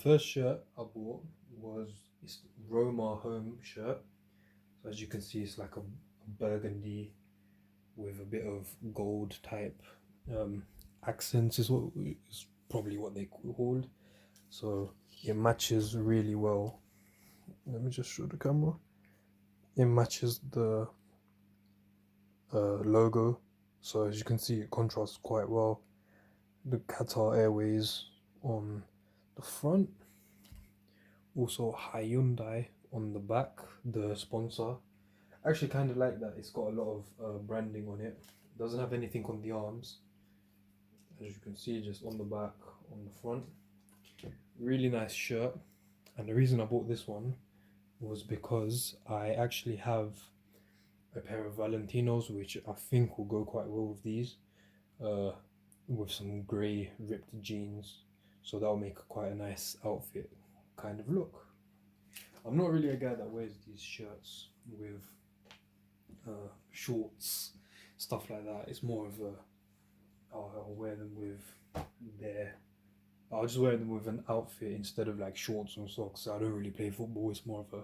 first shirt I bought was this Roma Home shirt. So as you can see, it's like a burgundy with a bit of gold type accents is probably what they called. So it matches really well. Let me just show the camera. It matches the logo. So as you can see, it contrasts quite well. The Qatar Airways on the front, also Hyundai on the back, the sponsor. I actually kind of like that. It's got a lot of branding on it. It doesn't have anything on the arms, as you can see, just on the back, on the front. Really nice shirt. And the reason I bought this one was because I actually have a pair of Valentinos, which I think will go quite well with these, with some grey ripped jeans. So that'll make quite a nice outfit kind of look. I'm not really a guy that wears these shirts with shorts, stuff like that. It's more of a, I'll wear them with their, I'll just wear them with an outfit instead of like shorts and socks. I don't really play football. It's more of a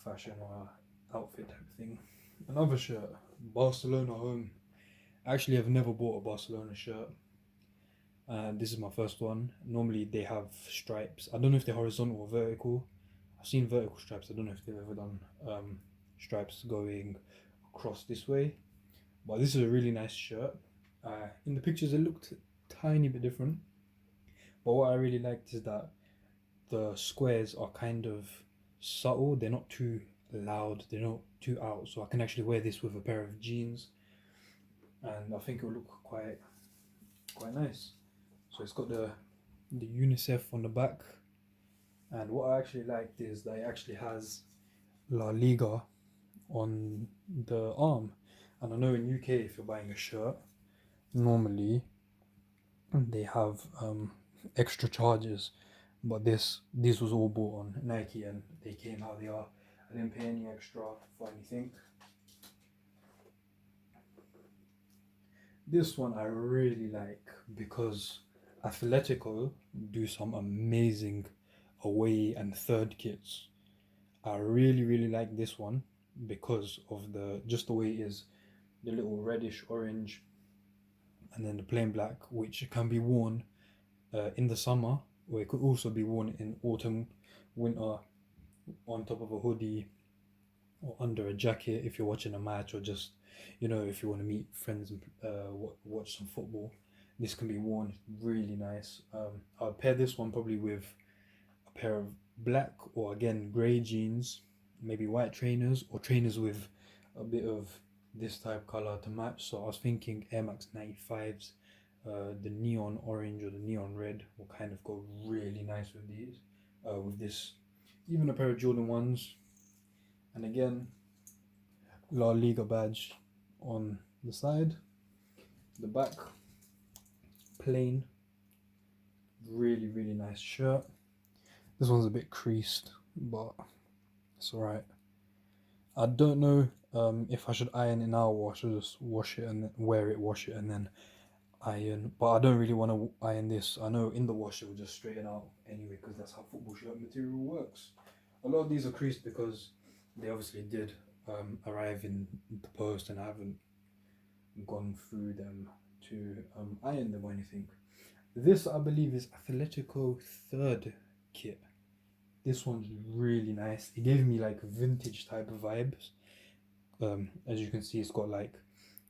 fashion or outfit type thing. Another shirt, Barcelona Home. Actually, I've never bought a Barcelona shirt, and this is my first one. Normally they have stripes. I don't know if they're horizontal or vertical. I've seen vertical stripes. I don't know if they've ever done stripes going across this way, but this is a really nice shirt. In the pictures it looked tiny bit different, but what I really liked is that the squares are kind of subtle. They're not too loud, they're not too out, so I can actually wear this with a pair of jeans and I think it will look quite nice. So it's got the UNICEF on the back, and what I actually liked is that it actually has La Liga on the arm. And I know in UK, if you're buying a shirt, normally they have extra charges, but this was all bought on Nike and they came how they are. I didn't pay any extra for anything. This one I really like because Athletico do some amazing away and third kits. I really like this one because of just the way it is, the little reddish orange and then the plain black, which can be worn in the summer, or it could also be worn in autumn, winter, on top of a hoodie or under a jacket if you're watching a match, or just, if you want to meet friends and watch some football. This can be worn really nice. I'll pair this one probably with a pair of black or again grey jeans, maybe white trainers or trainers with a bit of this type color to match. So I was thinking Air Max 95s, the neon orange or the neon red will kind of go really nice with these, with this. Even a pair of Jordan 1s, and again La Liga badge on the side. The back, plain, really nice shirt. This one's a bit creased, but it's alright. I don't know if I should iron it now or I should just wash it and then wash it and then iron, but I don't really want to iron this. I know in the wash it will just straighten out anyway, because that's how football shirt material works. A lot of these are creased because they obviously did arrive in the post and I haven't gone through them to iron them or anything. This I believe is Athletico third kit. This one's really nice. It gave me like vintage type of vibes. As you can see, it's got like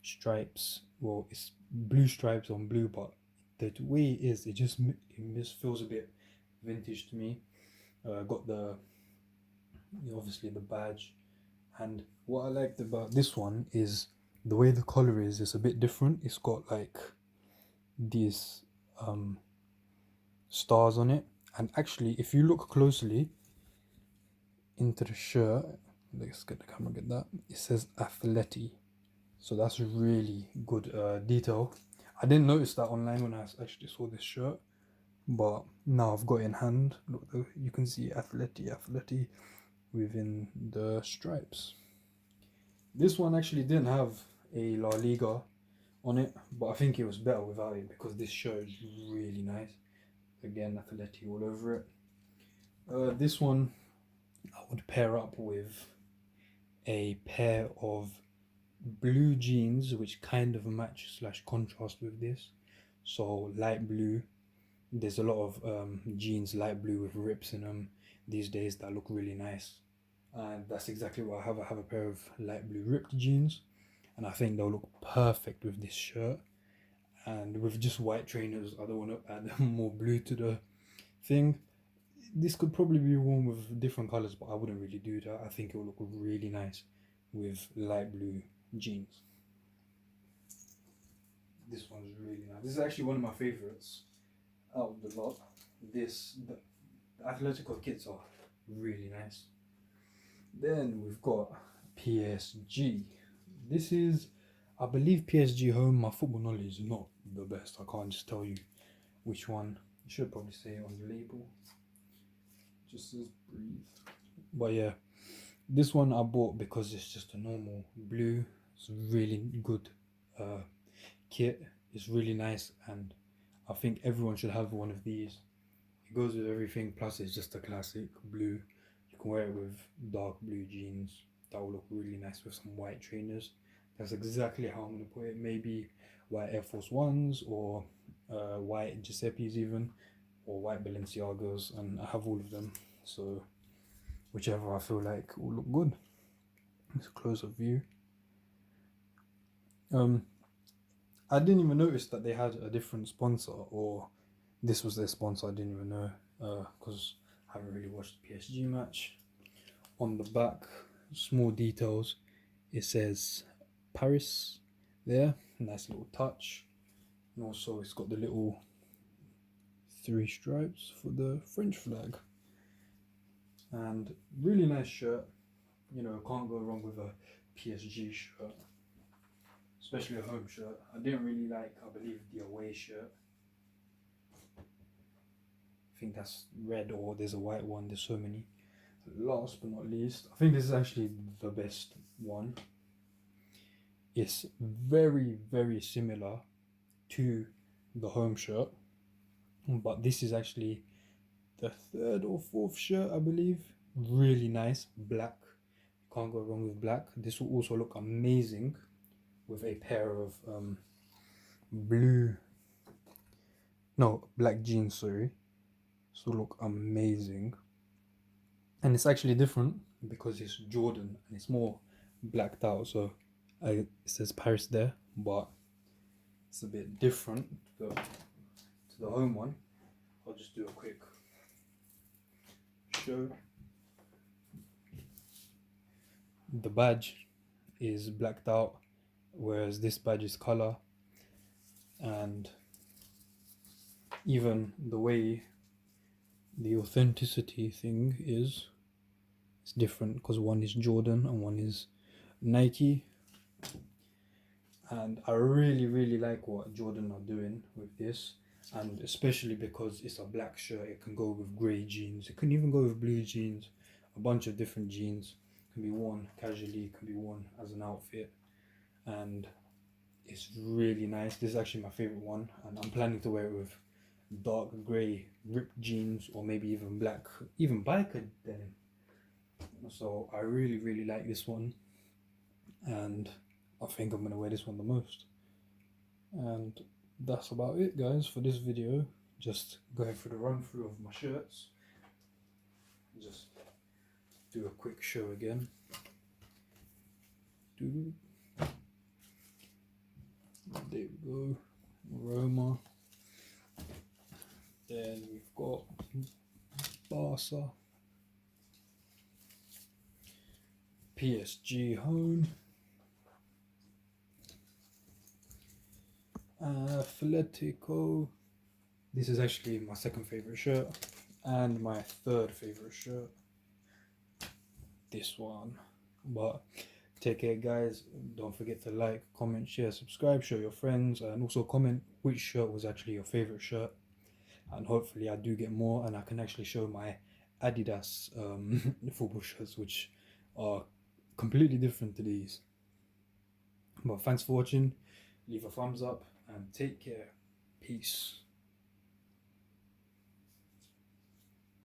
stripes. Well, it's blue stripes on blue, but the way it is, it just feels a bit vintage to me. Got the obviously the badge, and what I liked about this one is the way the collar is. It's a bit different. It's got like these stars on it, and actually if you look closely into the shirt, let's get the camera, get that, it says Atleti, so that's really good detail. I didn't notice that online when I actually saw this shirt, but now I've got it in hand. Look, you can see Atleti within the stripes. This one actually didn't have a La Liga on it, but I think it was better without it because this shirt is really nice. Again, Atleti all over it. This one I would pair up with a pair of blue jeans which kind of match slash contrast with this. So light blue. There's a lot of jeans light blue with rips in them these days that look really nice, and that's exactly what I have. I have a pair of light blue ripped jeans, and I think they'll look perfect with this shirt. And with just white trainers, I don't want to add more blue to the thing. This could probably be worn with different colors, but I wouldn't really do that. I think it will look really nice with light blue jeans. This one's really nice. This is actually one of my favorites out of the lot. The Athletico kits are really nice. Then we've got PSG. This is, I believe, PSG Home. My football knowledge is not the best. I can't just tell you which one. You should probably say it on the label. Just says breathe. But yeah, this one I bought because it's just a normal blue. It's a really good kit. It's really nice, and I think everyone should have one of these. It goes with everything, plus it's just a classic blue. You can wear it with dark blue jeans. That will look really nice with some white trainers. That's exactly how I'm going to put it. Maybe white Air Force Ones, or white Giuseppe's even, or white Balenciagos, and I have all of them. So whichever I feel like will look good. It's a close-up view. I didn't even notice that they had a different sponsor, or this was their sponsor. I didn't even know, because I haven't really watched the PSG match. On the back, small details, it says Paris there, nice little touch. And also it's got the little 3 stripes for the French flag. And really nice shirt. You know, can't go wrong with a PSG shirt, especially a home shirt. I didn't really like, I believe, the away shirt. I think that's red, or there's a white one. There's so many. Last but not least, I think this is actually the best one. It's very, very similar to the home shirt, but this is actually the 3rd or 4th shirt, I believe. Really nice, black. Can't go wrong with black. This will also look amazing with a pair of black jeans, sorry. This will look amazing. And it's actually different because it's Jordan and it's more blacked out. So it says Paris there, but it's a bit different to the home one. I'll just do a quick show. The badge is blacked out, whereas this badge is color, and even the way the authenticity thing is, it's different because one is Jordan and one is Nike. And I really, really like what Jordan are doing with this, and especially because it's a black shirt. It can go with grey jeans, it can even go with blue jeans, a bunch of different jeans. Can be worn casually, can be worn as an outfit, and it's really nice. This is actually my favorite one, and I'm planning to wear it with dark grey ripped jeans, or maybe even black, even biker denim. So I really, really like this one, and I think I'm gonna wear this one the most. And that's about it, guys, for this video. Just going through the run through of my shirts. Just do a quick show again. There we go. Roma. Then we've got Barca. PSG Home. Athletico. This is actually my 2nd favorite shirt and my 3rd favorite shirt. This one. But take care, guys. Don't forget to like, comment, share, subscribe, show your friends, and also comment which shirt was actually your favorite shirt. And hopefully I do get more and I can actually show my Adidas football shirts, which are completely different to these. But thanks for watching. Leave a thumbs up and take care. Peace.